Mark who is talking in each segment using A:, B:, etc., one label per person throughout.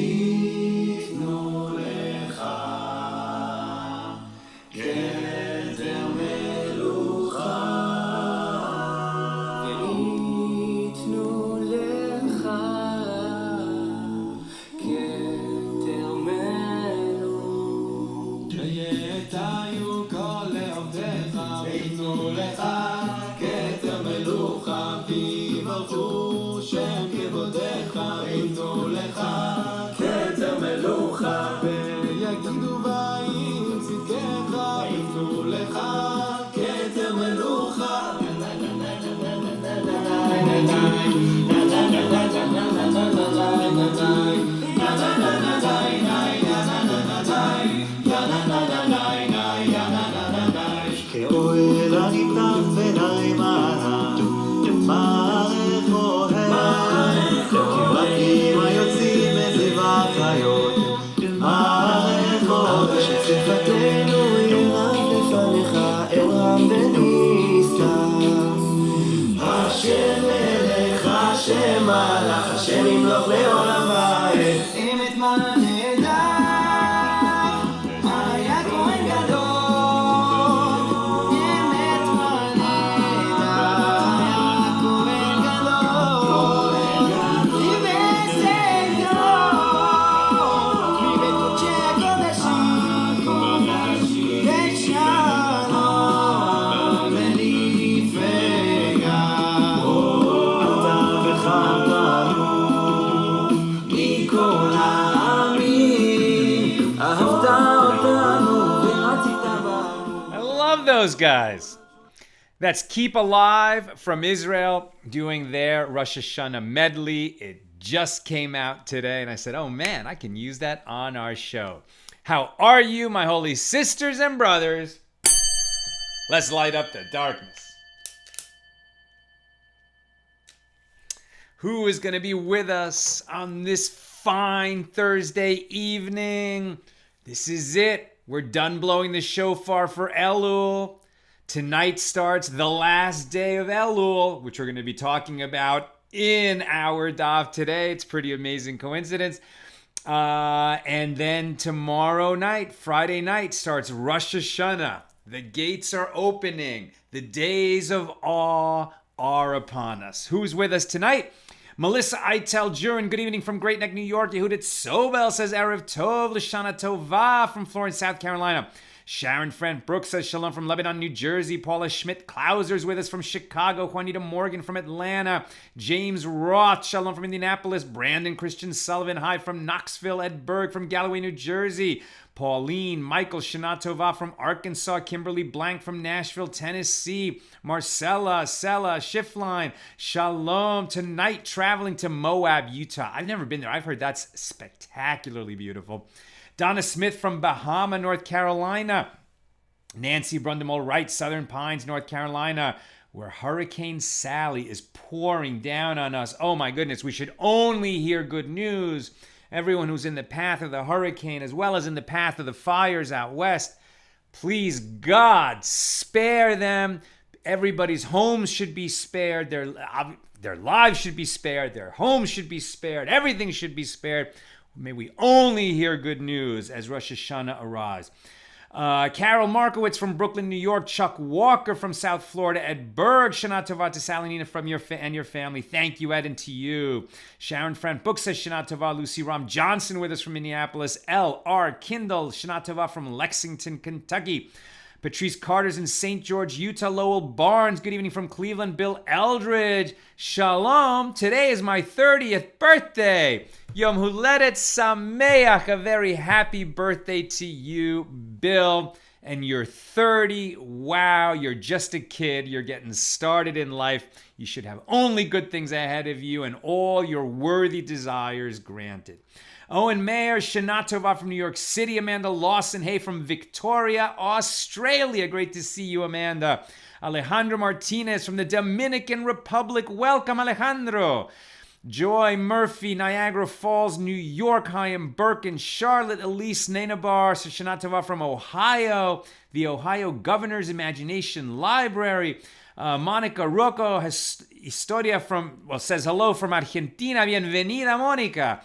A: ויתנו לך כתר מלוכה ויתנו לך כתר מלוכה ויתיו כל לעובדיך ויתנו לך כתר מלוכה ויברכו שם כבודיך ויתנו לך כתר מלוכה ויגידו באים צדקך ויתנו לך כתר מלוכה כאוהל הניתן ביניים עליו מערך אוהל כבדים היוצאים מזיו החיות מערך אוהל ששפתנו ינק לפניך אל רם וניסה השם מלך השם מלך השם ימלוך לעולם ועד אם את מה נדע היה כהן גדול
B: Those guys. That's Keep Alive from Israel doing their Rosh Hashanah medley. It just came out today, and I said, oh man, I can use that on our show. How are you, my holy sisters and brothers? Let's light up the darkness. Who is going to be with us on this fine Thursday evening? This is it. We're done blowing the shofar for Elul. Tonight starts the last day of Elul, which we're going to be talking about in our daf today. It's a pretty amazing coincidence. And then tomorrow night, Friday night, starts Rosh Hashanah. The gates are opening. The days of awe are upon us. Who's with us tonight? Melissa Eitel Jurin, good evening from Great Neck, New York. Yehudit Sobel says Erev Tov, L'Shana Tova from Florence, South Carolina. Sharon Friend Brooks says Shalom from Lebanon, New Jersey. Paula Schmidt-Klauser's with us from Chicago. Juanita Morgan from Atlanta. James Roth, Shalom from Indianapolis. Brandon Christian Sullivan, hi from Knoxville. Ed Berg from Galloway, New Jersey. Pauline, Michael, Shana Tova from Arkansas. Kimberly Blank from Nashville, Tennessee. Marcella, Sella, Schiffline. Shalom. Tonight, traveling to Moab, Utah. I've never been there. I've heard that's spectacularly beautiful. Donna Smith from Bahama, North Carolina. Nancy Brundemole Wright, Southern Pines, North Carolina, where Hurricane Sally is pouring down on us. Oh my goodness, we should only hear good news. Everyone who's in the path of the hurricane, as well as in the path of the fires out west, please, God, spare them. Everybody's homes should be spared. Their lives should be spared. Their homes should be spared. Everything should be spared. May we only hear good news as Rosh Hashanah arrives. Carol Markowitz from Brooklyn, New York. Chuck Walker from South Florida. Ed Berg, Shana Tova to Salinina from your family. Thank you, Ed, and to you. Sharon Frank Book says Shana Tova. Lucy Ram Johnson with us from Minneapolis. L.R. Kindle, Shana Tova from Lexington, Kentucky. Patrice Carter's in St. George, Utah. Lowell Barnes, good evening from Cleveland. Bill Eldridge, Shalom. Today is my 30th birthday. Yom Huledet Sameach, a very happy birthday to you, Bill. And you're 30. Wow, you're just a kid. You're getting started in life. You should have only good things ahead of you and all your worthy desires granted. Owen Mayer, Shana Tova from New York City. Amanda Lawson, hey, from Victoria, Australia. Great to see you, Amanda. Alejandro Martinez from the Dominican Republic. Welcome, Alejandro. Joy Murphy, Niagara Falls, New York. Chaim Birkin, Charlotte, Elise Nenabar, Shana Tova from Ohio. The Ohio Governor's Imagination Library. Monica Rocco has Historia says hello from Argentina. Bienvenida, Monica.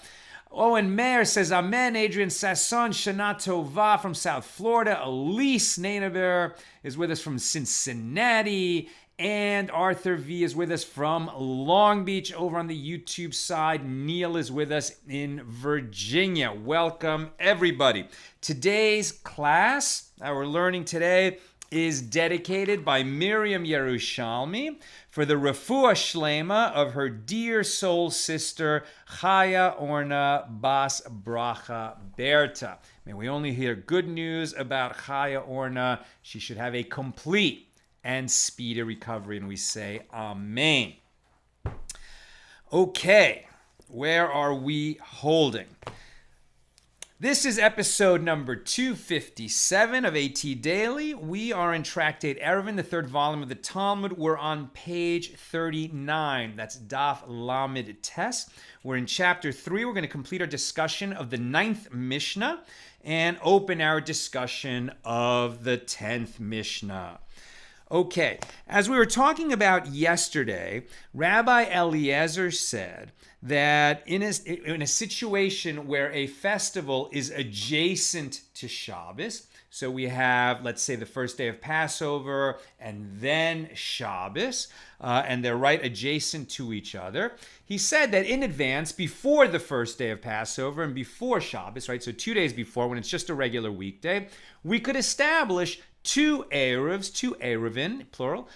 B: Owen Mayer says, Amen. Adrian Sasson, Shana Tova from South Florida. Elise Nainaber is with us from Cincinnati. And Arthur V is with us from Long Beach over on the YouTube side. Neil is with us in Virginia. Welcome, everybody. Today's class that we're learning today is dedicated by Miriam Yerushalmi for the refuah shlema of her dear soul sister, Chaya Orna Bas Bracha Berta. May we only hear good news about Chaya Orna. She should have a complete and speedy recovery, and we say Amen. Okay, where are we holding? This is episode number 257 of AT Daily. We are in Tractate Eruvin, the third volume of the Talmud. We're on page 39. That's Daf Lamed Tes. We're in chapter 3. We're going to complete our discussion of the 9th Mishna and open our discussion of the 10th Mishnah. Okay, as we were talking about yesterday, Rabbi Eliezer said that in a situation where a festival is adjacent to Shabbos, so we have, let's say, the first day of Passover and then Shabbos, and they're right adjacent to each other. He said that in advance, before the first day of Passover and before Shabbos, right, so 2 days before, when it's just a regular weekday, we could establish two eruvs, two eruvin, plural,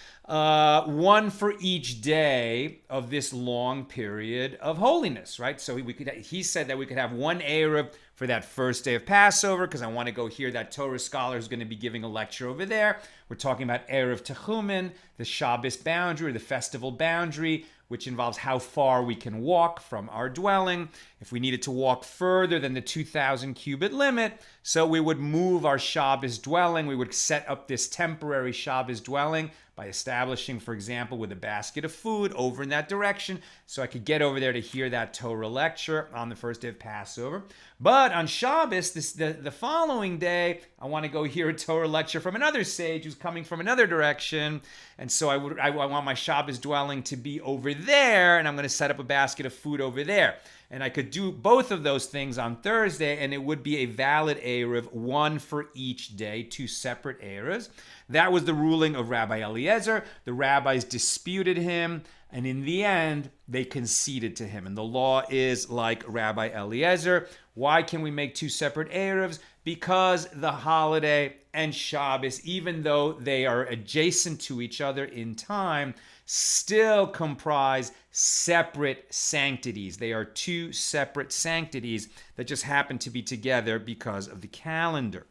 B: one for each day of this long period of holiness, right? So he said that we could have one eruv for that first day of Passover, because I want to go hear that Torah scholar who's going to be giving a lecture over there. We're talking about eruv techumen, the Shabbos boundary, the festival boundary, which involves how far we can walk from our dwelling. If we needed to walk further than the 2,000 cubit limit, so we would move our Shabbos dwelling. We would set up this temporary Shabbos dwelling by establishing, for example, with a basket of food over in that direction, so I could get over there to hear that Torah lecture on the first day of Passover. But on Shabbos, the following day, I want to go hear a Torah lecture from another sage who's coming from another direction, and so I want my Shabbos dwelling to be over there, and I'm going to set up a basket of food over there. And I could do both of those things on Thursday, and it would be a valid eruv, one for each day, two separate eruvs. That was the ruling of Rabbi Eliezer. The rabbis disputed him, and in the end, they conceded to him. And the law is like Rabbi Eliezer. Why can we make two separate eruvs? Because the holiday and Shabbos, even though they are adjacent to each other in time, still comprise separate sanctities. They are two separate sanctities that just happen to be together because of the calendar.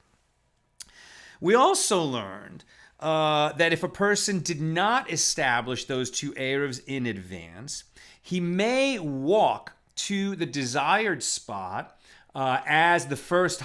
B: We also learned that if a person did not establish those two eruvs in advance, he may walk to the desired spot as the first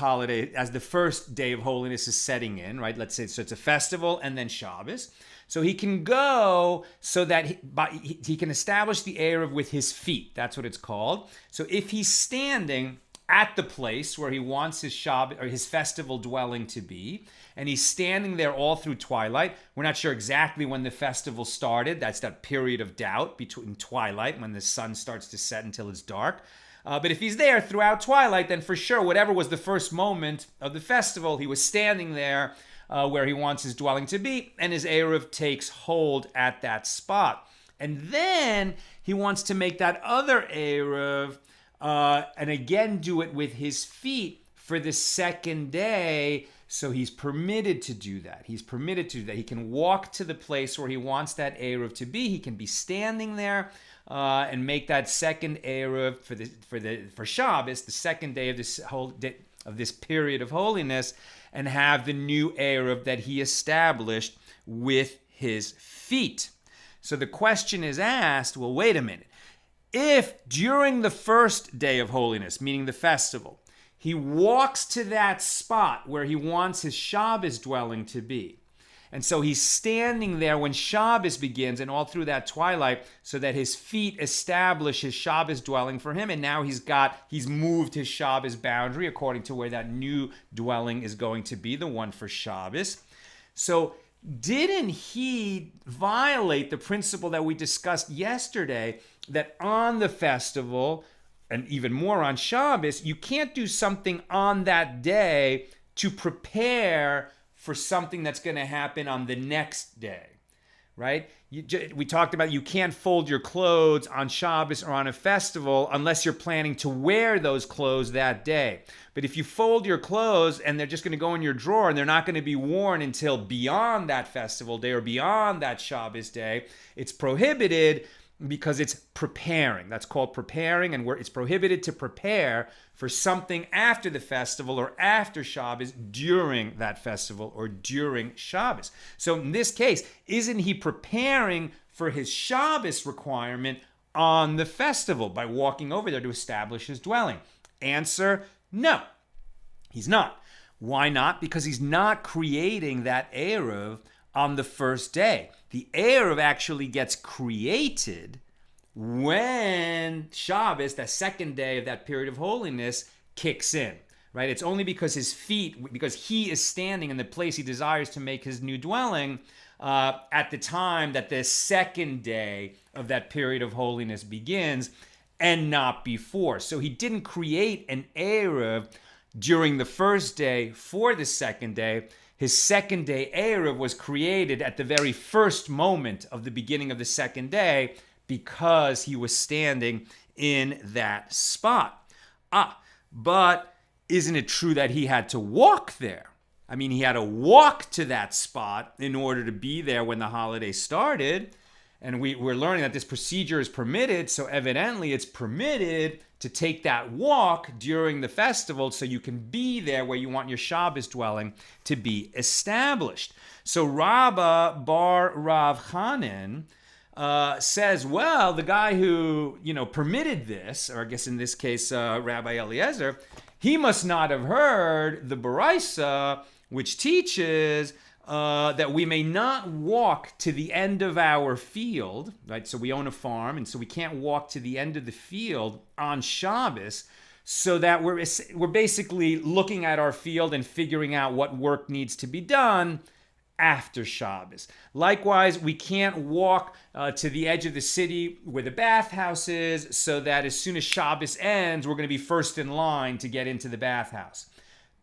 B: day of holiness is setting in, right? Let's say, so it's a festival and then Shabbos. So he can go so that he can establish the eruv with his feet. That's what it's called. So if he's standing at the place where he wants his Shabbos or his festival dwelling to be, and he's standing there all through twilight. We're not sure exactly when the festival started. That's that period of doubt between twilight, when the sun starts to set until it's dark. But if he's there throughout twilight, then for sure, whatever was the first moment of the festival, he was standing there where he wants his dwelling to be, and his eruv takes hold at that spot. And then he wants to make that other eruv, and again do it with his feet for the second day. So he's permitted to do that. He can walk to the place where he wants that eruv to be. He can be standing there and make that second eruv for Shabbos, the second day of this period of holiness, and have the new eruv that he established with his feet. So the question is asked, well, wait a minute. If during the first day of holiness, meaning the festival, he walks to that spot where he wants his Shabbos dwelling to be, and so he's standing there when Shabbos begins and all through that twilight so that his feet establish his Shabbos dwelling for him, and now he's moved his Shabbos boundary according to where that new dwelling is going to be, the one for Shabbos. So didn't he violate the principle that we discussed yesterday, that on the festival, and even more on Shabbos, you can't do something on that day to prepare for something that's going to happen on the next day, right? We talked about you can't fold your clothes on Shabbos or on a festival unless you're planning to wear those clothes that day. But if you fold your clothes and they're just going to go in your drawer and they're not going to be worn until beyond that festival day or beyond that Shabbos day, it's prohibited because it's preparing. That's called preparing, and it's prohibited to prepare for something after the festival or after Shabbos during that festival or during Shabbos. So in this case, isn't he preparing for his Shabbos requirement on the festival by walking over there to establish his dwelling? Answer, no, he's not. Why not? Because he's not creating that eruv on the first day. The eruv actually gets created when Shabbos, that second day of that period of holiness, kicks in, right? It's only because he is standing in the place he desires to make his new dwelling at the time that the second day of that period of holiness begins, and not before. So he didn't create an eruv during the first day for the second day. His second day eruv was created at the very first moment of the beginning of the second day because he was standing in that spot. But isn't it true that he had to walk there? I mean, he had to walk to that spot in order to be there when the holiday started. And we're learning that this procedure is permitted, so evidently it's permitted to take that walk during the festival so you can be there where you want your Shabbos dwelling to be established. So Rabbi bar Rav Chanan says, well, the guy who, permitted this, or I guess in this case, Rabbi Eliezer, he must not have heard the Baraisa, which teaches that we may not walk to the end of our field, right? So we own a farm, and so we can't walk to the end of the field on Shabbos, so that we're basically looking at our field and figuring out what work needs to be done after Shabbos. Likewise, we can't walk to the edge of the city where the bathhouse is, so that as soon as Shabbos ends, we're going to be first in line to get into the bathhouse.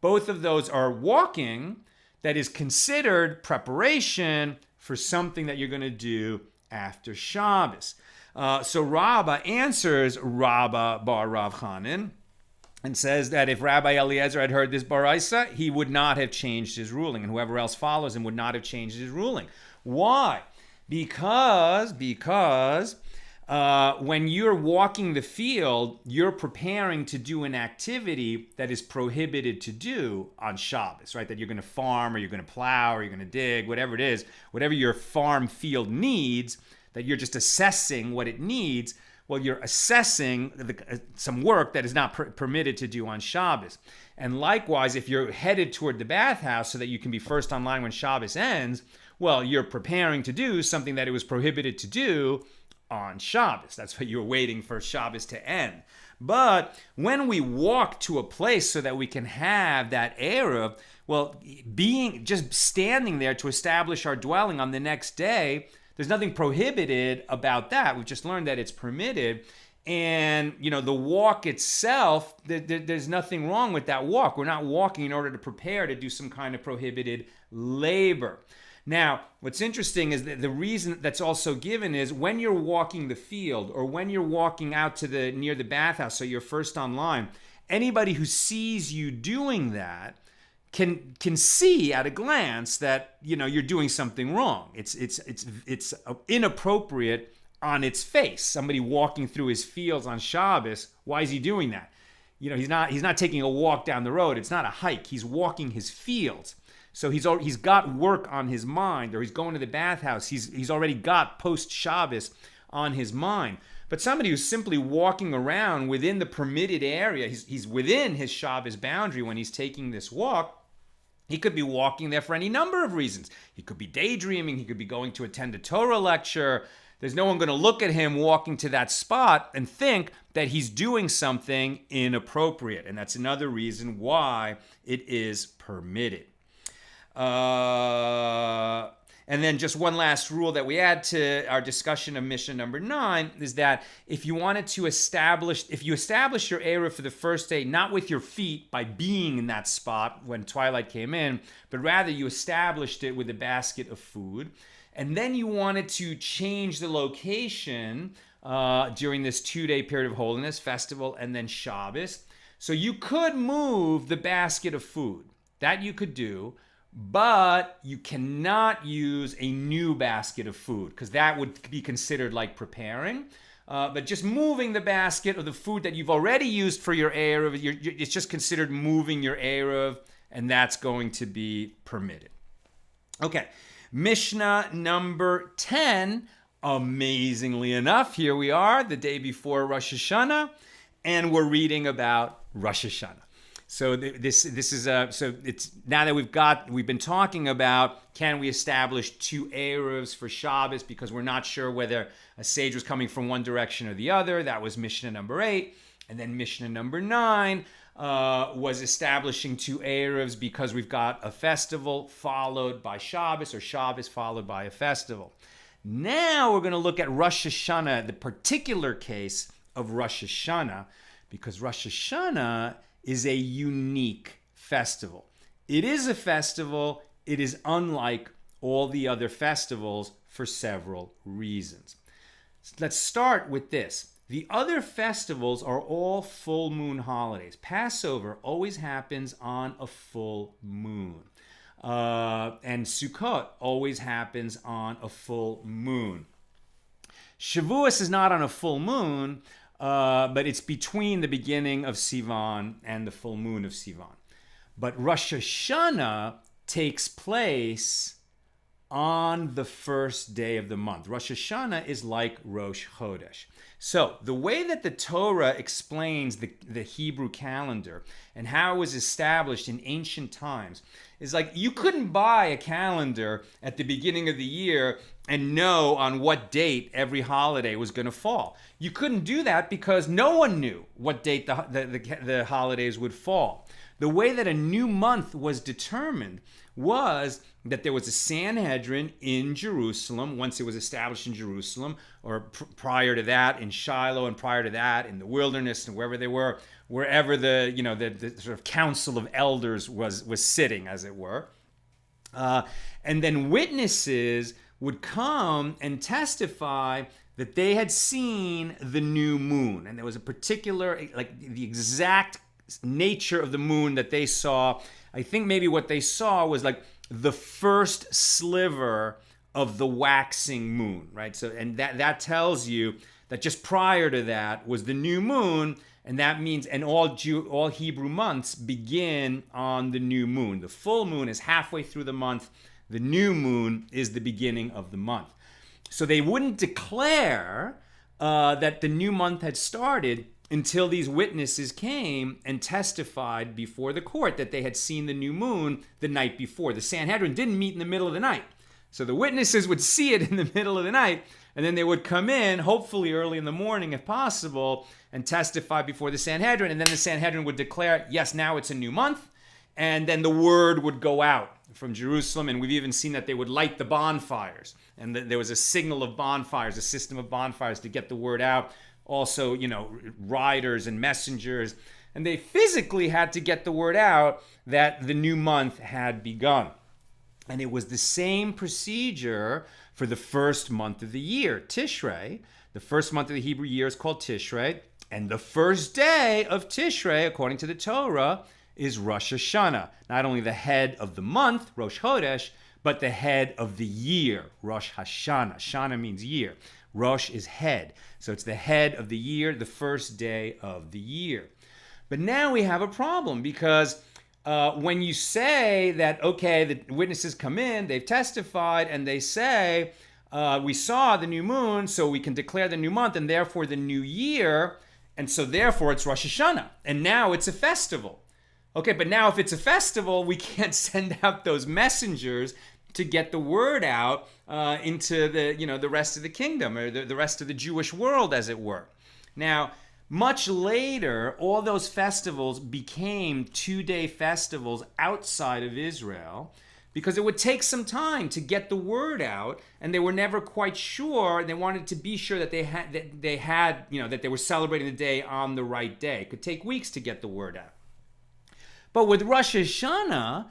B: Both of those are walking that is considered preparation for something that you're going to do after Shabbos. So Rabbah answers Rabbah bar Rav Chanan and says that if Rabbi Eliezer had heard this baraisa, he would not have changed his ruling, and whoever else follows him would not have changed his ruling. Why? Because when you're walking the field, you're preparing to do an activity that is prohibited to do on Shabbos, right? That you're going to farm, or you're going to plow, or you're going to dig, whatever it is, whatever your farm field needs, that you're just assessing what it needs. Well, you're assessing some work that is not permitted to do on Shabbos. And likewise, if you're headed toward the bathhouse so that you can be first online when Shabbos ends, well, you're preparing to do something that it was prohibited to do on Shabbos. That's what you're waiting for Shabbos to end. But when we walk to a place so that we can have that eruv, well, just standing there to establish our dwelling on the next day, there's nothing prohibited about that. We've just learned that it's permitted. And, the walk itself, there's nothing wrong with that walk. We're not walking in order to prepare to do some kind of prohibited labor. Now, what's interesting is that the reason that's also given is when you're walking the field, or when you're walking out to near the bathhouse, so you're first online, anybody who sees you doing that can see at a glance that you're doing something wrong. It's inappropriate on its face. Somebody walking through his fields on Shabbos, why is he doing that? He's not taking a walk down the road. It's not a hike. He's walking his fields. So he's got work on his mind, or he's going to the bathhouse. He's already got post Shabbos on his mind. But somebody who's simply walking around within the permitted area, he's within his Shabbos boundary when he's taking this walk. He could be walking there for any number of reasons. He could be daydreaming. He could be going to attend a Torah lecture. There's no one going to look at him walking to that spot and think that he's doing something inappropriate. And that's another reason why it is permitted. And then just one last rule that we add to our discussion of Mishnah number 9 is that if you establish your eruv for the first day, not with your feet by being in that spot when twilight came in, but rather you established it with a basket of food, and then you wanted to change the location during this 2-day period of holiness, festival, and then Shabbos. So you could move the basket of food. That you could do, but you cannot use a new basket of food because that would be considered like preparing. But just moving the basket of the food that you've already used for your eruv, it's just considered moving your eruv, and that's going to be permitted. Okay, Mishnah number 10. Amazingly enough, here we are, the day before Rosh Hashanah, and we're reading about Rosh Hashanah. So this is so it's now that we've been talking about, can we establish 2 eruvs for Shabbos because we're not sure whether a sage was coming from one direction or the other. That was Mishnah number 8, and then Mishnah number 9 was establishing 2 eruvs because we've got a festival followed by Shabbos, or Shabbos followed by a festival. Now we're going to look at Rosh Hashanah, the particular case of Rosh Hashanah, because Rosh Hashanah is a unique festival. It is a festival. It is unlike all the other festivals for several reasons. Let's start with this. The other festivals are all full moon holidays. Passover always happens on a full moon. And Sukkot always happens on a full moon. Shavuos is not on a full moon, but it's between the beginning of Sivan and the full moon of Sivan. But Rosh Hashanah takes place on the first day of the month. Rosh Hashanah is like Rosh Chodesh. So the way that the Torah explains the Hebrew calendar and how it was established in ancient times is like you couldn't buy a calendar at the beginning of the year and know on what date every holiday was going to fall. You couldn't do that because no one knew what date the holidays would fall. The way that a new month was determined was that there was a Sanhedrin in Jerusalem, once it was established in Jerusalem, or prior to that in Shiloh, and prior to that in the wilderness and wherever they were, wherever the sort of council of elders was sitting, as it were. And then witnesses would come and testify that they had seen the new moon. And there was a particular, like the exact nature of the moon that they saw. I think maybe what they saw was like the first sliver of the waxing moon, right? So, and that tells you that just prior to that was the new moon, and that means, and all Hebrew months begin on the new moon. The full moon is halfway through the month. The new moon is the beginning of the month. So they wouldn't declare that the new month had started until these witnesses came and testified before the court that they had seen the new moon the night before. The Sanhedrin didn't meet in the middle of the night. So the witnesses would see it in the middle of the night, and then they would come in, hopefully early in the morning if possible, and testify before the Sanhedrin. And then the Sanhedrin would declare, yes, now it's a new month. And then the word would go out from Jerusalem, and we've even seen that they would light the bonfires. And there was a signal of bonfires, a system of bonfires to get the word out. Also, riders and messengers. And they physically had to get the word out that the new month had begun. And it was the same procedure for the first month of the year, Tishrei. The first month of the Hebrew year is called Tishrei. And the first day of Tishrei, according to the Torah, is Rosh Hashanah. Not only the head of the month, Rosh Chodesh, but the head of the year, Rosh Hashanah. Shana means year. Rosh is head. So it's the head of the year, the first day of the year. But now we have a problem because when you say that, okay, the witnesses come in, they've testified, and they say, we saw the new moon, so we can declare the new month, and therefore the new year, and so therefore it's Rosh Hashanah. And now it's a festival. Okay, but now if it's a festival, we can't send out those messengers to get the word out into the rest of the kingdom, or the rest of the Jewish world, as it were. Now, much later, all those festivals became 2-day festivals outside of Israel because it would take some time to get the word out, and they were never quite sure. They wanted to be sure that that they were celebrating the day on the right day. It could take weeks to get the word out. But with Rosh Hashanah,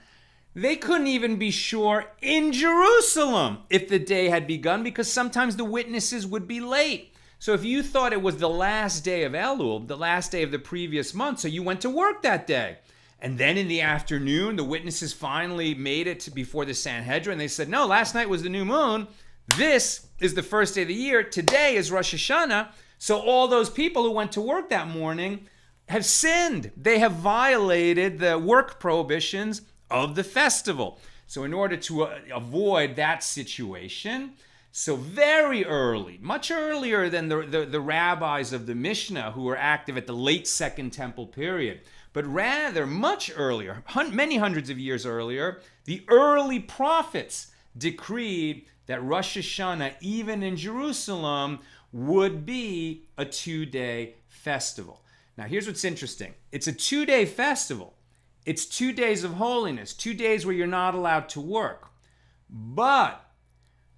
B: they couldn't even be sure in Jerusalem if the day had begun, because sometimes the witnesses would be late. So if you thought it was the last day of Elul, the last day of the previous month, so you went to work that day, and then in the afternoon, the witnesses finally made it to before the Sanhedrin. They said, no, last night was the new moon. This is the first day of the year. Today is Rosh Hashanah. So all those people who went to work that morning have sinned. They have violated the work prohibitions of the festival. So in order to avoid that situation, so very early, much earlier than the rabbis of the Mishna who were active at the late Second Temple period, but rather much earlier, many hundreds of years earlier, the early prophets decreed that Rosh Hashanah, even in Jerusalem, would be a 2-day festival. Now, here's what's interesting. It's a 2-day festival. It's 2 days of holiness, 2 days where you're not allowed to work. But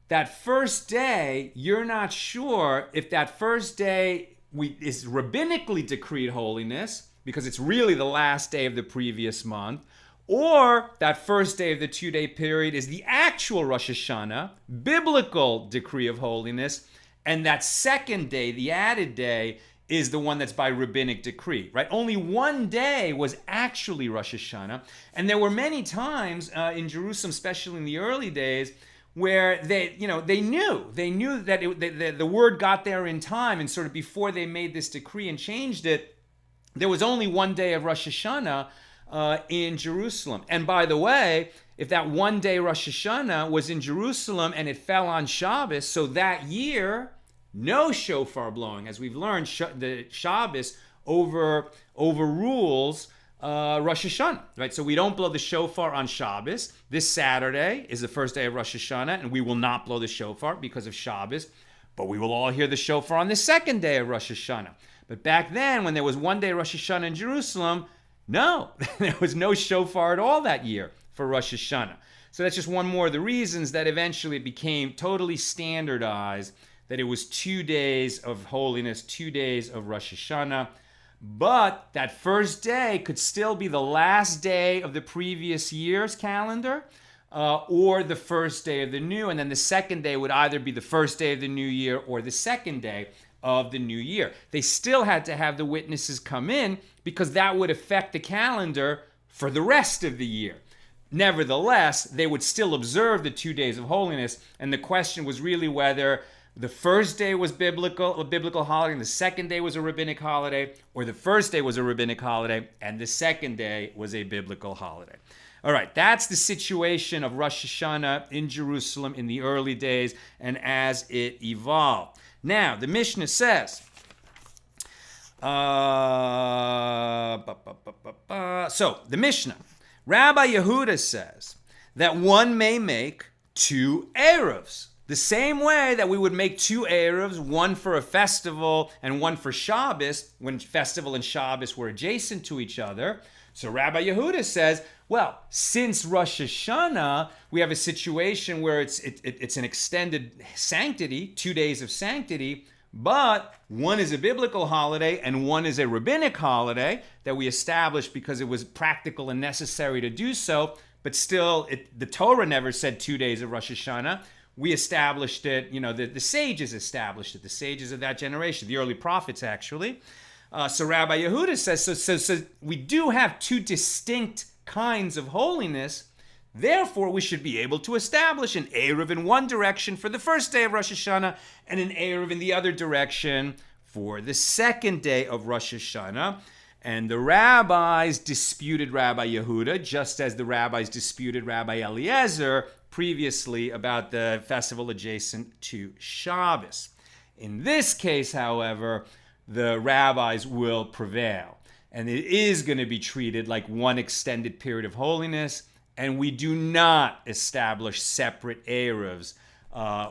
B: that first day, you're not sure if that first day is rabbinically decreed holiness, because it's really the last day of the previous month, or that first day of the 2-day period is the actual Rosh Hashanah, biblical decree of holiness, and that second day, the added day, is the one that's by rabbinic decree, right? Only one day was actually Rosh Hashanah, and there were many times in Jerusalem, especially in the early days, where they knew that the word got there in time, and sort of before they made this decree and changed it, there was only one day of Rosh Hashanah in Jerusalem. And by the way, if that one day Rosh Hashanah was in Jerusalem and it fell on Shabbos, so that year, no shofar blowing. As we've learned, the Shabbos overrules Rosh Hashanah, right? So we don't blow the shofar on Shabbos. This Saturday is the first day of Rosh Hashanah, and we will not blow the shofar because of Shabbos, but we will all hear the shofar on the second day of Rosh Hashanah. But back then, when there was one day Rosh Hashanah in Jerusalem, no, there was no shofar at all that year for Rosh Hashanah. So that's just one more of the reasons that eventually it became totally standardized that it was 2 days of holiness, 2 days of Rosh Hashanah. But that first day could still be the last day of the previous year's calendar, or the first day of the new, and then the second day would either be the first day of the new year or the second day of the new year. They still had to have the witnesses come in because that would affect the calendar for the rest of the year. Nevertheless, they would still observe the 2 days of holiness, and the question was really whether the first day was a biblical holiday, and the second day was a rabbinic holiday, or the first day was a rabbinic holiday, and the second day was a biblical holiday. All right, that's the situation of Rosh Hashanah in Jerusalem in the early days and as it evolved. Now, the Mishna says, so the Mishnah, Rabbi Yehuda says that one may make 2 eruvs. The same way that we would make 2 eruvs, one for a festival and one for Shabbos, when festival and Shabbos were adjacent to each other. So Rabbi Yehuda says, well, since Rosh Hashanah, we have a situation where it's an extended sanctity, 2 days of sanctity, but one is a biblical holiday and one is a rabbinic holiday that we established because it was practical and necessary to do so, but still, the Torah never said 2 days of Rosh Hashanah. We established it, the sages established it, the sages of that generation, the early prophets actually. So Rabbi Yehuda says, so we do have 2 distinct kinds of holiness, therefore we should be able to establish an eruv in one direction for the first day of Rosh Hashanah and an eruv in the other direction for the second day of Rosh Hashanah. And the rabbis disputed Rabbi Yehuda, just as the rabbis disputed Rabbi Eliezer previously about the festival adjacent to Shabbos. In this case, however, the rabbis will prevail. And it is going to be treated like one extended period of holiness, and we do not establish separate eruvs,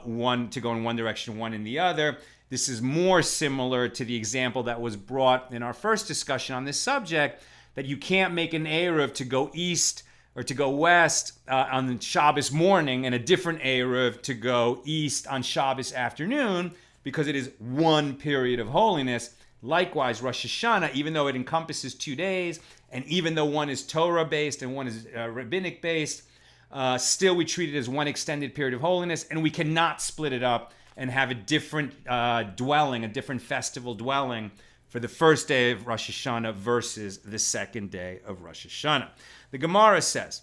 B: one to go in one direction, one in the other. This is more similar to the example that was brought in our first discussion on this subject, that you can't make an eruv to go east or to go west on Shabbos morning, and a different eruv to go east on Shabbos afternoon, because it is one period of holiness. Likewise, Rosh Hashanah, even though it encompasses 2 days, and even though one is Torah-based and one is rabbinic-based, still we treat it as one extended period of holiness, and we cannot split it up and have a different dwelling, a different festival dwelling for the first day of Rosh Hashanah versus the second day of Rosh Hashanah. The Gemara says,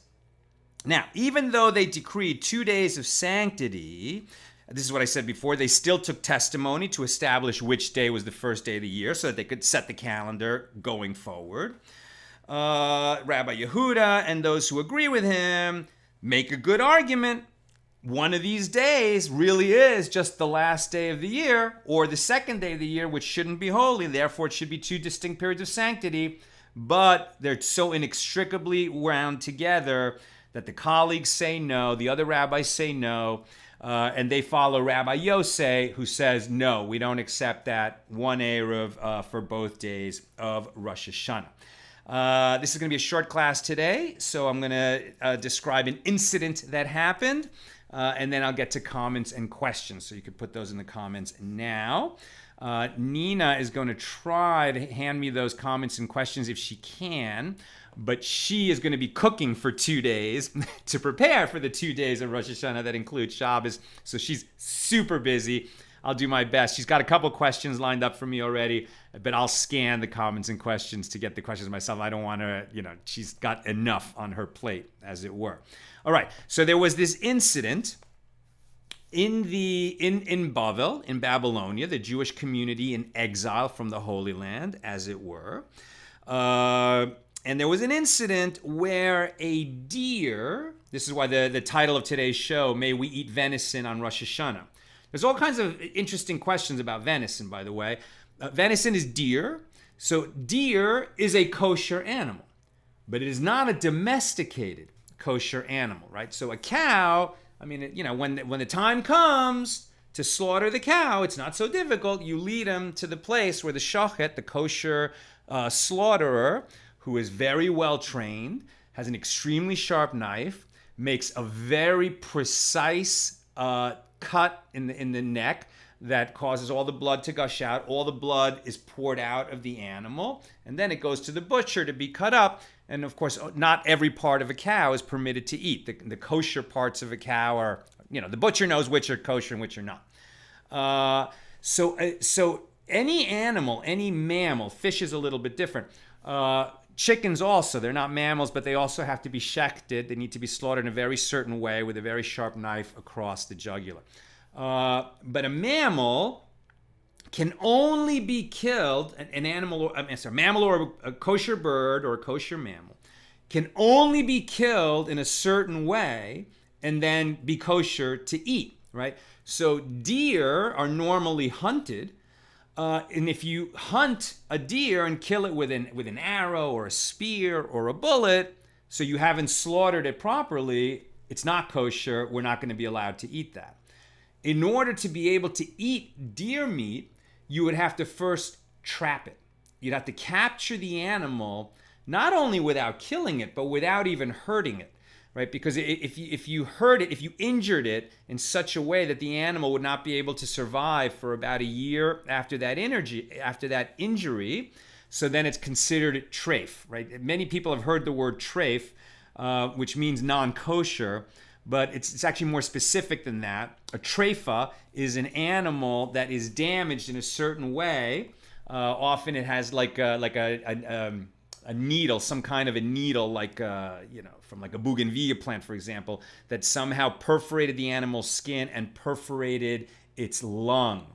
B: now, even though they decreed 2 days of sanctity, this is what I said before, they still took testimony to establish which day was the first day of the year so that they could set the calendar going forward. Rabbi Yehuda and those who agree with him make a good argument. One of these days really is just the last day of the year or the second day of the year, which shouldn't be holy. Therefore, it should be 2 distinct periods of sanctity. But they're so inextricably wound together that the colleagues say no, the other rabbis say no, and they follow Rabbi Yosei, who says, no, we don't accept that one eruv for both days of Rosh Hashanah. This is going to be a short class today, so I'm going to describe an incident that happened. And then I'll get to comments and questions. So you could put those in the comments now. Nina is going to try to hand me those comments and questions if she can. But she is going to be cooking for 2 days to prepare for the 2 days of Rosh Hashanah that include Shabbos. So she's super busy. I'll do my best. She's got a couple questions lined up for me already, but I'll scan the comments and questions to get the questions myself. I don't want to, she's got enough on her plate, as it were. All right, so there was this incident in Bavel, in Babylonia, the Jewish community in exile from the Holy Land, as it were. And there was an incident where a deer, this is why the title of today's show, May We Eat Venison on Rosh Hashanah. There's all kinds of interesting questions about venison, by the way. Venison is deer. So deer is a kosher animal, but it is not a domesticated kosher animal, right? So a cow, when the time comes to slaughter the cow, it's not so difficult. You lead them to the place where the shochet, the kosher slaughterer, who is very well trained, has an extremely sharp knife, makes a very precise cut in the neck that causes all the blood to gush out. All the blood is poured out of the animal, and then it goes to the butcher to be cut up. And of course, not every part of a cow is permitted to eat. The kosher parts of a cow are, the butcher knows which are kosher and which are not. So any animal, any mammal, fish is a little bit different. Chickens also, they're not mammals, but they also have to be shechted. They need to be slaughtered in a very certain way with a very sharp knife across the jugular. But a mammal can only be killed, mammal or a kosher bird or a kosher mammal can only be killed in a certain way and then be kosher to eat, right? So deer are normally hunted, and if you hunt a deer and kill it with an arrow or a spear or a bullet, so you haven't slaughtered it properly, it's not kosher, we're not going to be allowed to eat that. In order to be able to eat deer meat, you would have to first trap it. You'd have to capture the animal, not only without killing it, but without even hurting it, right? Because if you hurt it, if you injured it in such a way that the animal would not be able to survive for about a year after that injury, so then it's considered treif, right? Many people have heard the word treif, which means non-kosher, but it's actually more specific than that. A treifa is an animal that is damaged in a certain way. Often it has like a needle, some kind of a needle, from like a bougainvillea plant, for example, that somehow perforated the animal's skin and perforated its lung,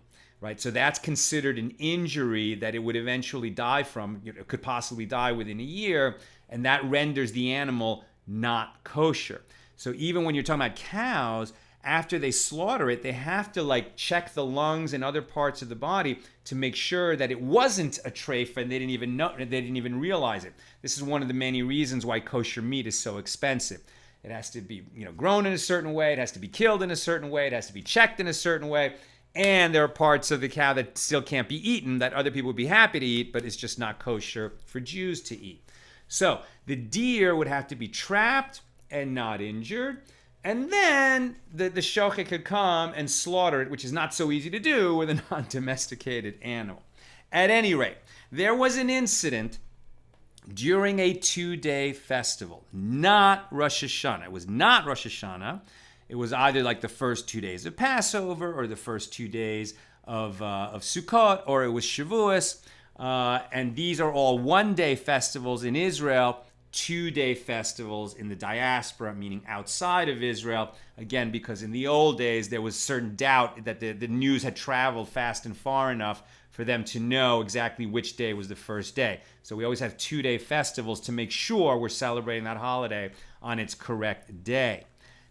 B: right? So that's considered an injury that it would eventually die from. It could possibly die within a year, and that renders the animal not kosher. So even when you're talking about cows, after they slaughter it, they have to check the lungs and other parts of the body to make sure that it wasn't a treifa and they didn't even realize it. This is one of the many reasons why kosher meat is so expensive. It has to be, grown in a certain way, it has to be killed in a certain way, it has to be checked in a certain way, and there are parts of the cow that still can't be eaten that other people would be happy to eat, but it's just not kosher for Jews to eat. So the deer would have to be trapped and not injured. And then the shochet could come and slaughter it, which is not so easy to do with a non-domesticated animal. At any rate, there was an incident during a 2-day festival, not Rosh Hashanah. It was not Rosh Hashanah. It was either like the first 2 days of Passover or the first 2 days of Sukkot, or it was Shavuos. And these are all 1-day festivals in Israel, 2-day festivals in the diaspora, meaning outside of Israel. Again, because in the old days, there was certain doubt that the news had traveled fast and far enough for them to know exactly which day was the first day. So we always have 2-day festivals to make sure we're celebrating that holiday on its correct day.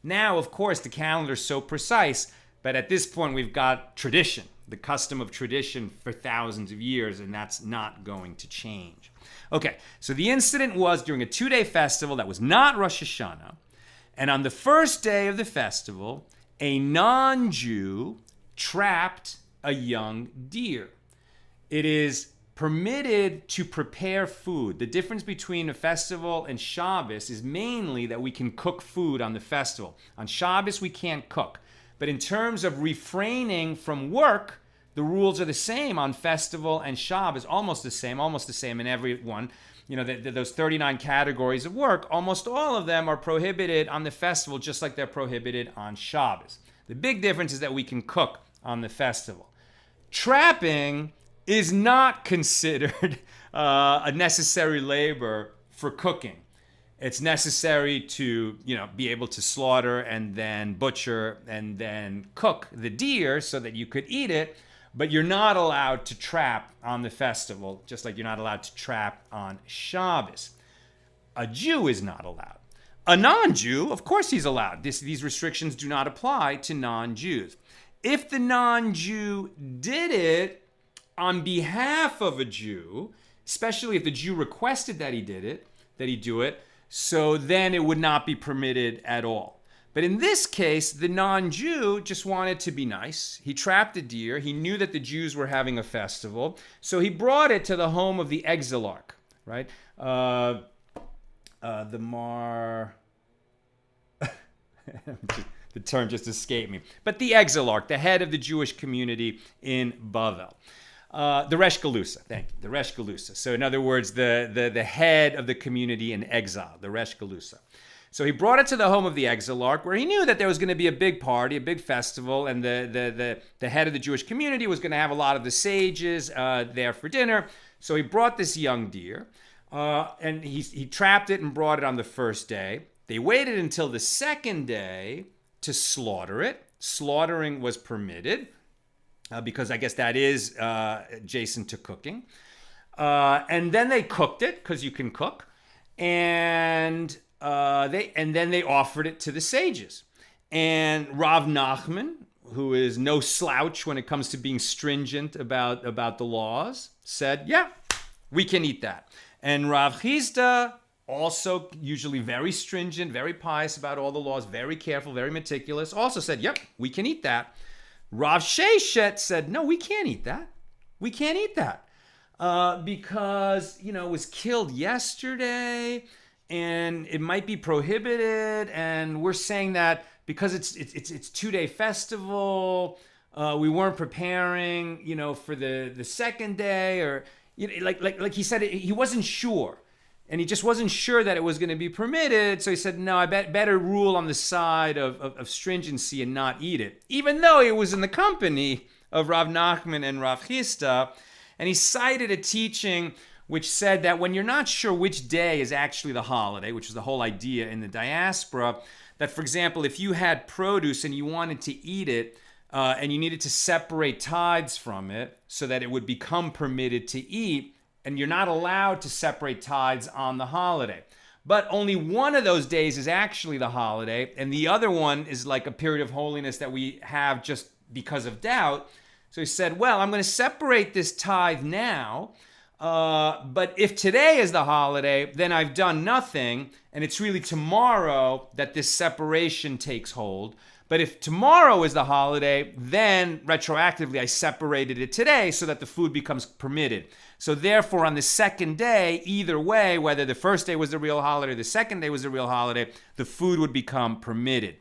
B: Now, of course, the calendar is so precise, but at this point we've got tradition, the custom of tradition for thousands of years, and that's not going to change. Okay, so the incident was during a 2-day festival that was not Rosh Hashanah, and on the first day of the festival, a non-Jew trapped a young deer. It is permitted to prepare food. The difference between a festival and Shabbos is mainly that we can cook food on the festival. On Shabbos, we can't cook. But in terms of refraining from work, the rules are the same on festival and Shabbos, almost the same in every one. You know, those 39 categories of work, almost all of them are prohibited on the festival, just like they're prohibited on Shabbos. The big difference is that we can cook on the festival. Trapping is not considered a necessary labor for cooking. It's necessary to, be able to slaughter and then butcher and then cook the deer so that you could eat it, but you're not allowed to trap on the festival, just like you're not allowed to trap on Shabbos. A Jew is not allowed. A non-Jew, of course he's allowed. These restrictions do not apply to non-Jews. If the non-Jew did it on behalf of a Jew, especially if the Jew requested that he do it, so then it would not be permitted at all. But in this case, the non-Jew just wanted to be nice. He trapped a deer. He knew that the Jews were having a festival, so he brought it to the home of the exilarch, right? The term just escaped me. But the exilarch, the head of the Jewish community in Bavel. The Resh Galusa, thank you, the Resh Galusa. So in other words, the head of the community in exile, the Resh Galusa. So he brought it to the home of the exilarch, where he knew that there was going to be a big party, a big festival, and the head of the Jewish community was going to have a lot of the sages there for dinner. So he brought this young deer, and he trapped it and brought it on the first day. They waited until the second day to slaughter it. Slaughtering was permitted, because I guess that is adjacent to cooking. And then they cooked it, because you can cook, and then they offered it to the sages. And Rav Nachman, who is no slouch when it comes to being stringent about the laws, said, yeah, we can eat that. And Rav Chisda, also usually very stringent, very pious about all the laws, very careful, very meticulous, also said, yep, we can eat that. Rav Sheshet said, no, we can't eat that. We can't eat that. Because, it was killed yesterday and it might be prohibited. And we're saying that because it's 2-day festival, we weren't preparing, for the second day, or like he said, he wasn't sure. And he just wasn't sure that it was going to be permitted. So he said, no, I better rule on the side of stringency and not eat it. Even though he was in the company of Rav Nachman and Rav Chisda. And he cited a teaching which said that when you're not sure which day is actually the holiday, which is the whole idea in the diaspora, that, for example, if you had produce and you wanted to eat it, and you needed to separate tithes from it so that it would become permitted to eat, and you're not allowed to separate tithes on the holiday. But only one of those days is actually the holiday, and the other one is like a period of holiness that we have just because of doubt. So he said, well, I'm going to separate this tithe now, but if today is the holiday, then I've done nothing, and it's really tomorrow that this separation takes hold. But if tomorrow is the holiday, then retroactively I separated it today so that the food becomes permitted. So therefore, on the second day, either way, whether the first day was the real holiday or the second day was the real holiday, the food would become permitted.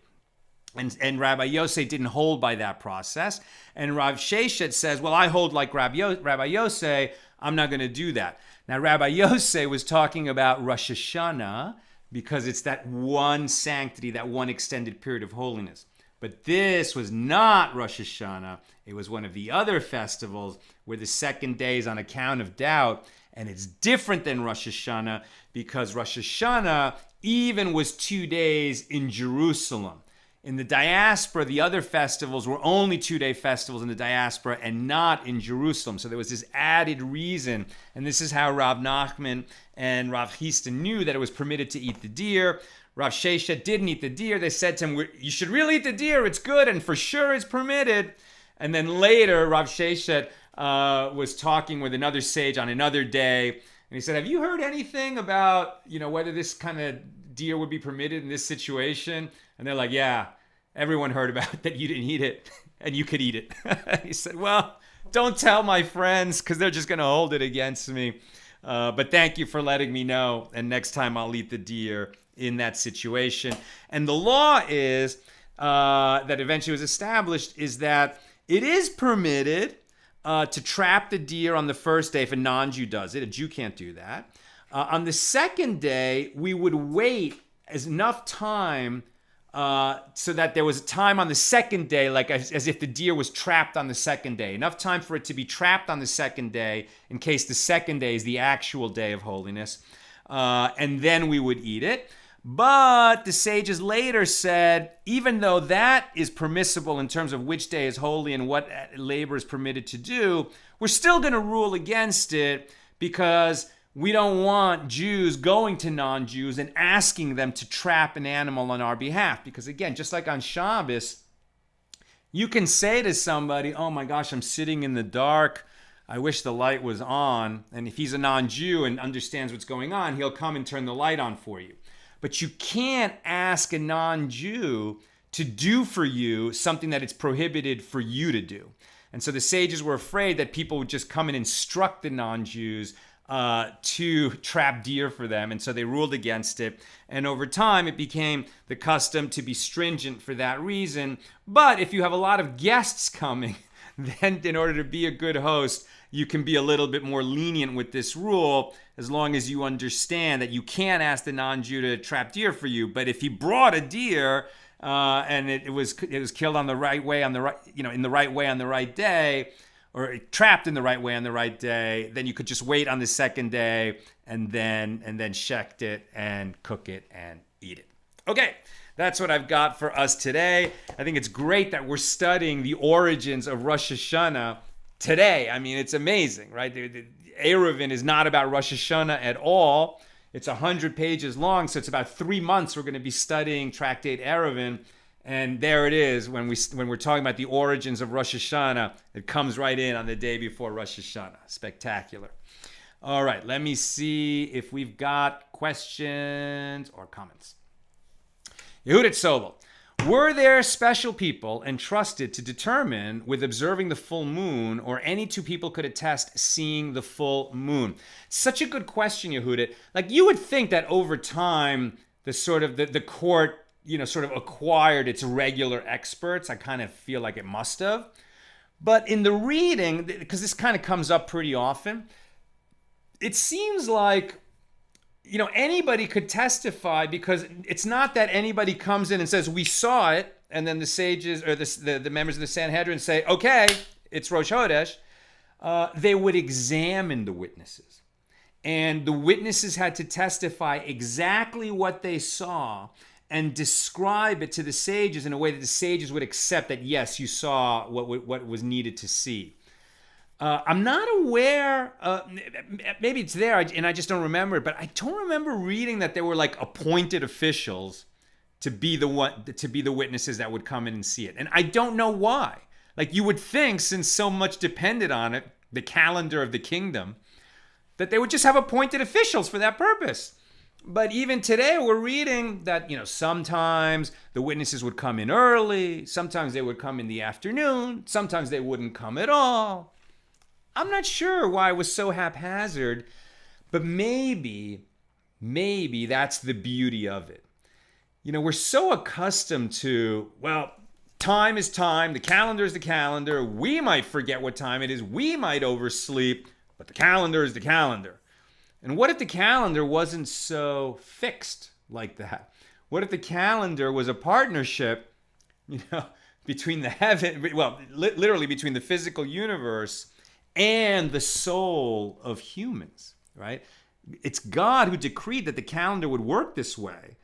B: And Rabbi Yosef didn't hold by that process. And Rav Sheshet says, well, I hold like Rabbi Yosef, I'm not going to do that. Now, Rabbi Yosef was talking about Rosh Hashanah because it's that one sanctity, that one extended period of holiness. But this was not Rosh Hashanah. It was one of the other festivals where the second day is on account of doubt. And it's different than Rosh Hashanah because Rosh Hashanah even was 2 days in Jerusalem. In the diaspora, the other festivals were only 2-day festivals in the diaspora and not in Jerusalem. So there was this added reason. And this is how Rav Nachman and Rav Chisda knew that it was permitted to eat the deer. Rav Sheshet didn't eat the deer. They said to him, you should really eat the deer. It's good and for sure it's permitted. And then later, Rav Sheshet was talking with another sage on another day. And he said, have you heard anything about, whether this kind of deer would be permitted in this situation? And they're like, yeah, everyone heard about it, that you didn't eat it and you could eat it. He said, well, don't tell my friends because they're just going to hold it against me. But thank you for letting me know. And next time I'll eat the deer in that situation. And the law is that eventually was established is that it is permitted to trap the deer on the first day if a non-Jew does it. A Jew can't do that. On the second day, we would wait enough time so that there was time on the second day, like as if the deer was trapped on the second day. Enough time for it to be trapped on the second day in case the second day is the actual day of holiness. And then we would eat it. But the sages later said, even though that is permissible in terms of which day is holy and what labor is permitted to do, we're still going to rule against it because we don't want Jews going to non-Jews and asking them to trap an animal on our behalf. Because again, just like on Shabbos, you can say to somebody, oh my gosh, I'm sitting in the dark. I wish the light was on. And if he's a non-Jew and understands what's going on, he'll come and turn the light on for you. But you can't ask a non-Jew to do for you something that it's prohibited for you to do. And so the sages were afraid that people would just come and instruct the non-Jews to trap deer for them. And so they ruled against it. And over time, it became the custom to be stringent for that reason. But if you have a lot of guests coming, then in order to be a good host, you can be a little bit more lenient with this rule as long as you understand that you can't ask the non-Jew to trap deer for you. But if he brought a deer and it was killed on the right way in the right way on the right day, or trapped in the right way on the right day, then you could just wait on the second day and then shecht it and cook it and eat it. Okay, that's what I've got for us today. I think it's great that we're studying the origins of Rosh Hashanah today. I mean, it's amazing, right? The Eruvin is not about Rosh Hashanah at all. It's 100 pages long, so it's about 3 months we're going to be studying Tractate Eruvin. And there it is, when we're talking about the origins of Rosh Hashanah, it comes right in on the day before Rosh Hashanah. Spectacular. All right, let me see if we've got questions or comments. Yehudit Sobel. Were there special people entrusted to determine with observing the full moon, or any two people could attest seeing the full moon? Such a good question, Yehudit. Like, you would think that over time, the court sort of acquired its regular experts. I kind of feel like it must have. But in the reading, because this kind of comes up pretty often, it seems like, anybody could testify, because it's not that anybody comes in and says, we saw it, and then the sages or the members of the Sanhedrin say, okay, it's Rosh Chodesh. They would examine the witnesses. And the witnesses had to testify exactly what they saw and describe it to the sages in a way that the sages would accept that, yes, you saw what was needed to see. I'm not aware, maybe it's there and I just don't remember it, but I don't remember reading that there were like appointed officials to be the witnesses that would come in and see it. And I don't know why. Like, you would think, since so much depended on it, the calendar of the kingdom, that they would just have appointed officials for that purpose. But even today, we're reading that, sometimes the witnesses would come in early, sometimes they would come in the afternoon, sometimes they wouldn't come at all. I'm not sure why it was so haphazard, but maybe that's the beauty of it. We're so accustomed to, time is time, the calendar is the calendar, we might forget what time it is, we might oversleep, but the calendar is the calendar. And what if the calendar wasn't so fixed like that? What if the calendar was a partnership, between the literally between the physical universe and the soul of humans, right? It's God who decreed that the calendar would work this way,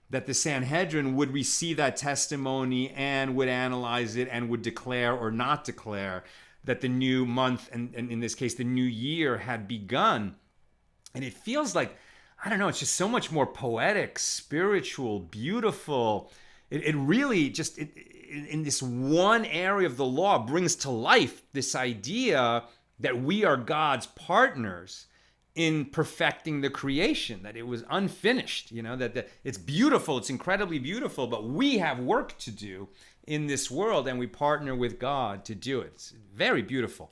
B: that the Sanhedrin would receive that testimony and would analyze it and would declare or not declare that the new month, and in this case, the new year had begun. And it feels like, I don't know, it's just so much more poetic, spiritual, beautiful. It really just, in this one area of the law, brings to life this idea that we are God's partners in perfecting the creation, that it was unfinished, that it's beautiful, it's incredibly beautiful, but we have work to do in this world, and we partner with God to do it. It's very beautiful.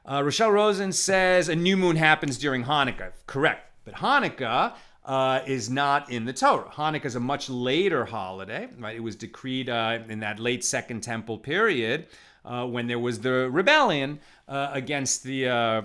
B: Rochelle Rosen says a new moon happens during Hanukkah. Correct. But Hanukkah is not in the Torah. Hanukkah is a much later holiday. Right? It was decreed in that late Second Temple period when there was the rebellion against the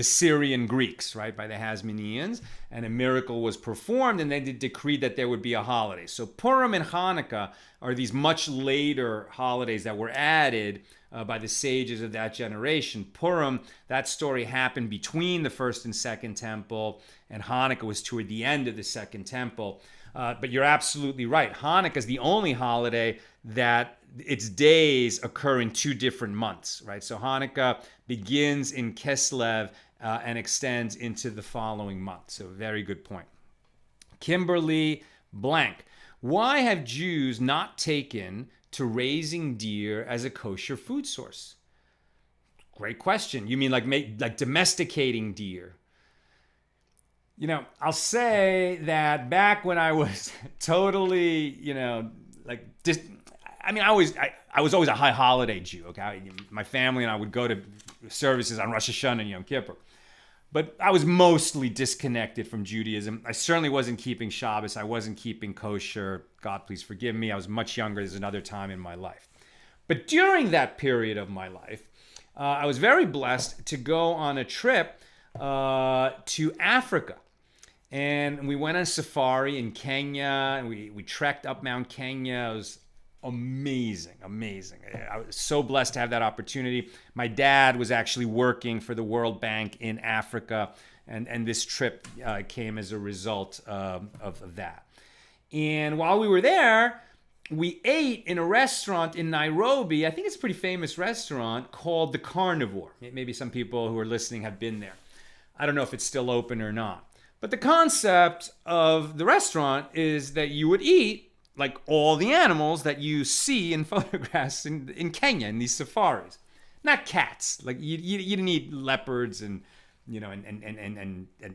B: Syrian Greeks, right, by the Hasmoneans, and a miracle was performed, and they decreed that there would be a holiday. So Purim and Hanukkah are these much later holidays that were added by the sages of that generation. Purim, that story happened between the First and Second Temple, and Hanukkah was toward the end of the Second Temple. But you're absolutely right. Hanukkah is the only holiday that its days occur in two different months, right? So Hanukkah begins in Kislev and extends into the following month. So very good point. Kimberly Blank. Why have Jews not taken to raising deer as a kosher food source? Great question. You mean like domesticating deer? I'll say that back when I was totally, I was always a high holiday Jew. Okay, my family and I would go to services on Rosh Hashanah and Yom Kippur, but I was mostly disconnected from Judaism. I certainly wasn't keeping Shabbos. I wasn't keeping kosher. God, please forgive me. I was much younger. There's another time in my life. But during that period of my life, I was very blessed to go on a trip to Africa. And we went on a safari in Kenya, and we trekked up Mount Kenya. It was amazing. I was so blessed to have that opportunity. My dad was actually working for the World Bank in Africa, and this trip came as a result of that. And while we were there, we ate in a restaurant in Nairobi. I think it's a pretty famous restaurant called The Carnivore. Maybe some people who are listening have been there. I don't know if it's still open or not. But the concept of the restaurant is that you would eat like all the animals that you see in photographs in Kenya in these safaris. Not cats. Like you didn't eat leopards and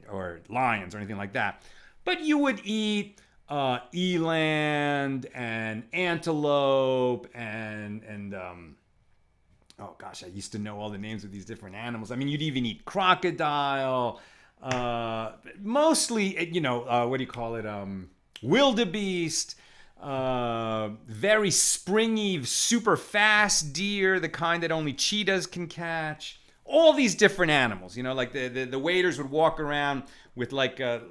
B: or lions or anything like that. But you would eat eland and antelope and oh gosh, I used to know all the names of these different animals. I mean, you'd even eat crocodile. Mostly, what do you call it? Wildebeest, very springy, super fast deer, the kind that only cheetahs can catch. All these different animals, like the waiters would walk around with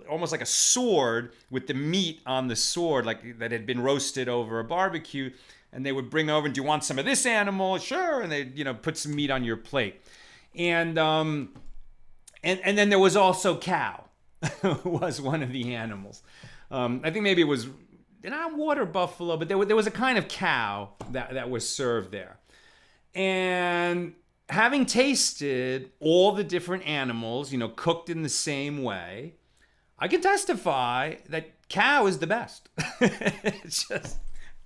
B: almost like a sword with the meat on the sword, like that had been roasted over a barbecue. And they would bring over, do you want some of this animal? Sure. And they, put some meat on your plate. And then there was also cow, was one of the animals. I think maybe it was not water buffalo, but there was a kind of cow that was served there. And having tasted all the different animals, cooked in the same way, I can testify that cow is the best. It's just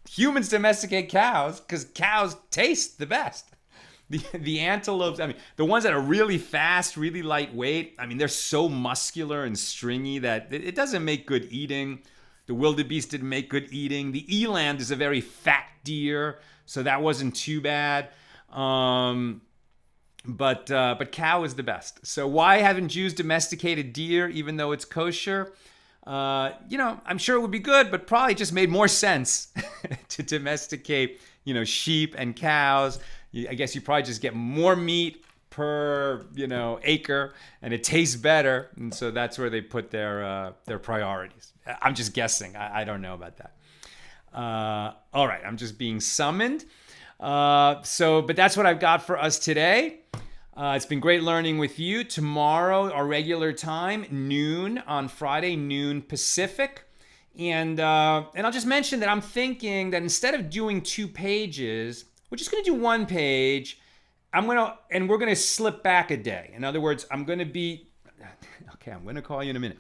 B: humans domesticate cows because cows taste the best. The antelopes, I mean, the ones that are really fast, really lightweight, I mean, they're so muscular and stringy that it doesn't make good eating. The wildebeest didn't make good eating. The eland is a very fat deer, so that wasn't too bad. But cow is the best. So why haven't Jews domesticated deer even though it's kosher? I'm sure it would be good, but probably just made more sense to domesticate, sheep and cows. I guess you probably just get more meat per, acre, and it tastes better. And so that's where they put their priorities. I'm just guessing. I don't know about that. All right, I'm just being summoned. But that's what I've got for us today. It's been great learning with you. Tomorrow, our regular time, noon on Friday, noon Pacific. And I'll just mention that I'm thinking that instead of doing 2 pages, we're just going to do 1 page. We're going to slip back a day. In other words, I'm going to call you in a minute.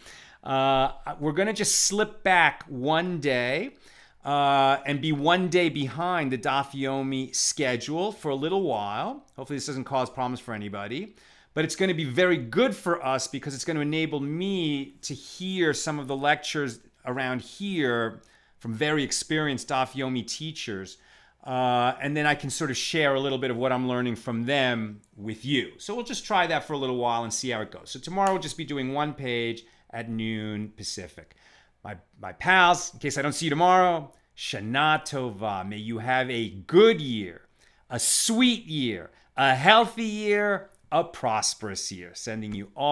B: We're going to just slip back 1 day and be 1 day behind the Daf Yomi schedule for a little while. Hopefully this doesn't cause problems for anybody. But it's going to be very good for us because it's going to enable me to hear some of the lectures around here from very experienced Daf Yomi teachers. And then I can sort of share a little bit of what I'm learning from them with you. So we'll just try that for a little while and see how it goes. So tomorrow we'll just be doing 1 page at noon Pacific. My pals, in case I don't see you tomorrow, Shana Tova. May you have a good year, a sweet year, a healthy year, a prosperous year. Sending you all